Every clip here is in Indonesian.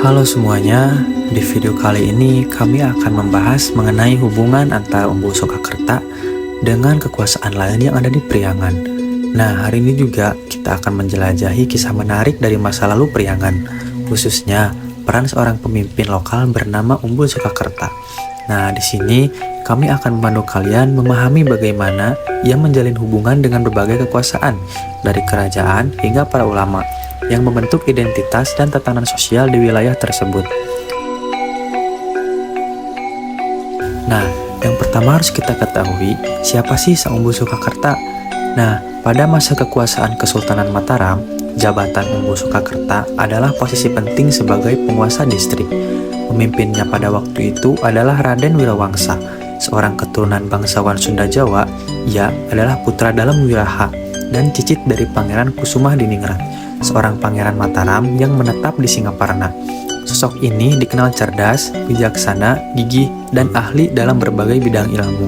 Halo semuanya, di video kali ini kami akan membahas mengenai hubungan antara Umbu Soekakerta dengan kekuasaan lain yang ada di Priangan. Nah, hari ini juga kita akan menjelajahi kisah menarik dari masa lalu Priangan, khususnya peran seorang pemimpin lokal bernama Umbu Soekakerta. Nah, di sini kami akan membantu kalian memahami bagaimana ia menjalin hubungan dengan berbagai kekuasaan, dari kerajaan hingga para ulama, yang membentuk identitas dan tatanan sosial di wilayah tersebut. Nah, yang pertama harus kita ketahui, siapa sih Sang Umbu Soekakerta? Nah, pada masa kekuasaan Kesultanan Mataram, jabatan Umbu Soekakerta adalah posisi penting sebagai penguasa distrik. Pemimpinnya pada waktu itu adalah Raden Wirawangsa, seorang keturunan bangsawan Sunda Jawa. Ia adalah putra dalam Wiraha dan cicit dari Pangeran Kusuma Diningrat, seorang pangeran Mataram yang menetap di Singaparna. Sosok ini dikenal cerdas, bijaksana, gigih, dan ahli dalam berbagai bidang ilmu.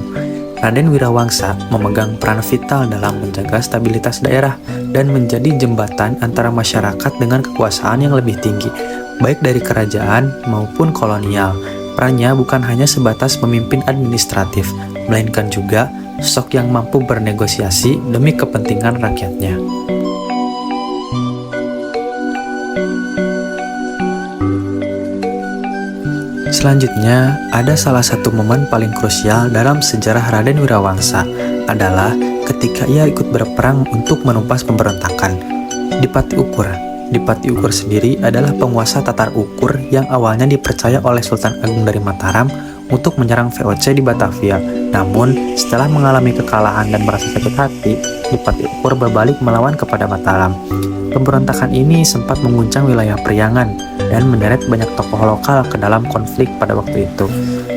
Raden Wirawangsa memegang peran vital dalam menjaga stabilitas daerah dan menjadi jembatan antara masyarakat dengan kekuasaan yang lebih tinggi, baik dari kerajaan maupun kolonial. Perannya bukan hanya sebatas pemimpin administratif, melainkan juga sosok yang mampu bernegosiasi demi kepentingan rakyatnya. Selanjutnya, ada salah satu momen paling krusial dalam sejarah Raden Wirawangsa adalah ketika ia ikut berperang untuk menumpas pemberontakan di Pati Ukur. Di Pati Ukur sendiri adalah penguasa Tatar Ukur yang awalnya dipercaya oleh Sultan Agung dari Mataram untuk menyerang VOC di Batavia. Namun, setelah mengalami kekalahan dan merasa sakit hati, di Pati Ukur berbalik melawan kepada Mataram. Pemberontakan ini sempat mengguncang wilayah Priangan dan menyeret banyak tokoh lokal ke dalam konflik pada waktu itu.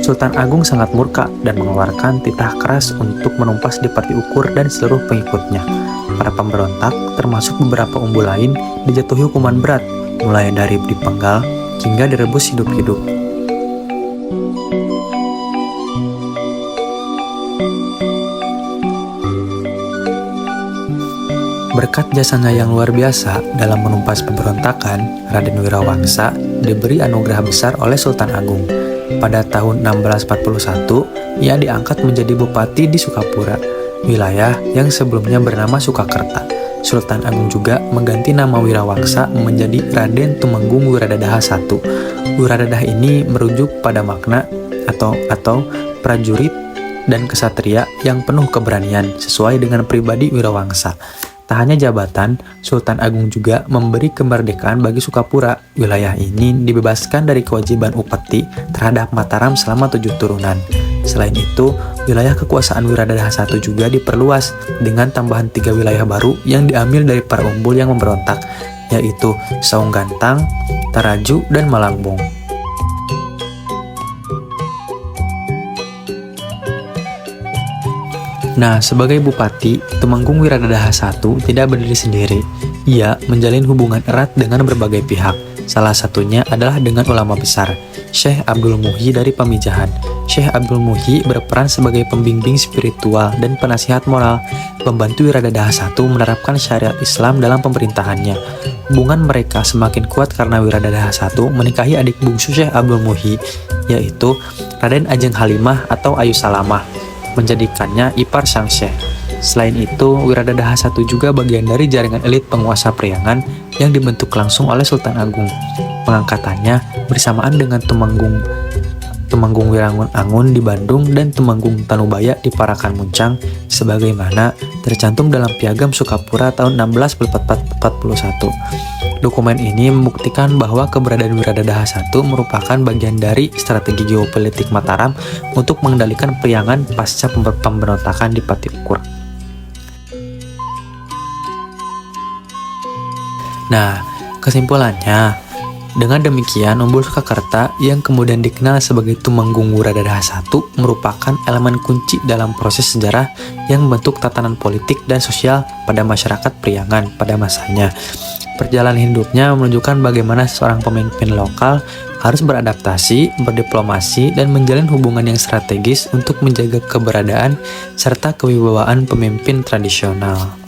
Sultan Agung sangat murka dan mengeluarkan titah keras untuk menumpas di Pati Ukur dan seluruh pengikutnya. Para pemberontak, termasuk beberapa umbu lain, dijatuhi hukuman berat, mulai dari dipenggal hingga direbus hidup-hidup. Berkat jasanya yang luar biasa dalam menumpas pemberontakan, Raden Wirawangsa diberi anugerah besar oleh Sultan Agung. Pada tahun 1641, ia diangkat menjadi bupati di Sukapura, wilayah yang sebelumnya bernama Soekakerta. Sultan Agung juga mengganti nama Wirawangsa menjadi Raden Tumenggung Wiradadaha I. Wiradadaha ini merujuk pada makna atau prajurit dan kesatria yang penuh keberanian sesuai dengan pribadi Wirawangsa. Tak hanya jabatan, Sultan Agung juga memberi kemerdekaan bagi Sukapura. Wilayah ini dibebaskan dari kewajiban upeti terhadap Mataram selama 7 turunan. Selain itu, wilayah kekuasaan Wiradadaha I juga diperluas dengan tambahan 3 wilayah baru yang diambil dari para umbul yang memberontak, yaitu Saung Gantang, Taraju, dan Malangbong. Nah, sebagai bupati, Tumenggung Wiradadaha I tidak berdiri sendiri. Ia menjalin hubungan erat dengan berbagai pihak. Salah satunya adalah dengan ulama besar, Syekh Abdul Muhyi dari Pamijahan. Syekh Abdul Muhyi berperan sebagai pembimbing spiritual dan penasihat moral, membantu Wiradadaha I menerapkan syariat Islam dalam pemerintahannya. Hubungan mereka semakin kuat karena Wiradadaha I menikahi adik bungsu Syekh Abdul Muhyi, yaitu Raden Ajeng Halimah atau Ayu Salamah, menjadikannya ipar sang syekh. Selain itu, Wiradadaha I juga bagian dari jaringan elit penguasa Priangan yang dibentuk langsung oleh Sultan Agung. Pengangkatannya bersamaan dengan Tumenggung Wirangun-Angun di Bandung dan Tumenggung Tanubaya di Parakan Muncang, sebagaimana tercantum dalam Piagam Sukapura tahun 1641. Dokumen ini membuktikan bahwa keberadaan Wiradadaha I merupakan bagian dari strategi geopolitik Mataram untuk mengendalikan Priangan pasca pemberontakan di Pati Ukur. Nah, kesimpulannya, dengan demikian Umbu Soekakerta yang kemudian dikenal sebagai Tumenggung Wiradadaha I merupakan elemen kunci dalam proses sejarah yang membentuk tatanan politik dan sosial pada masyarakat Priangan pada masanya. Perjalanan hidupnya menunjukkan bagaimana seorang pemimpin lokal harus beradaptasi, berdiplomasi, dan menjalin hubungan yang strategis untuk menjaga keberadaan serta kewibawaan pemimpin tradisional.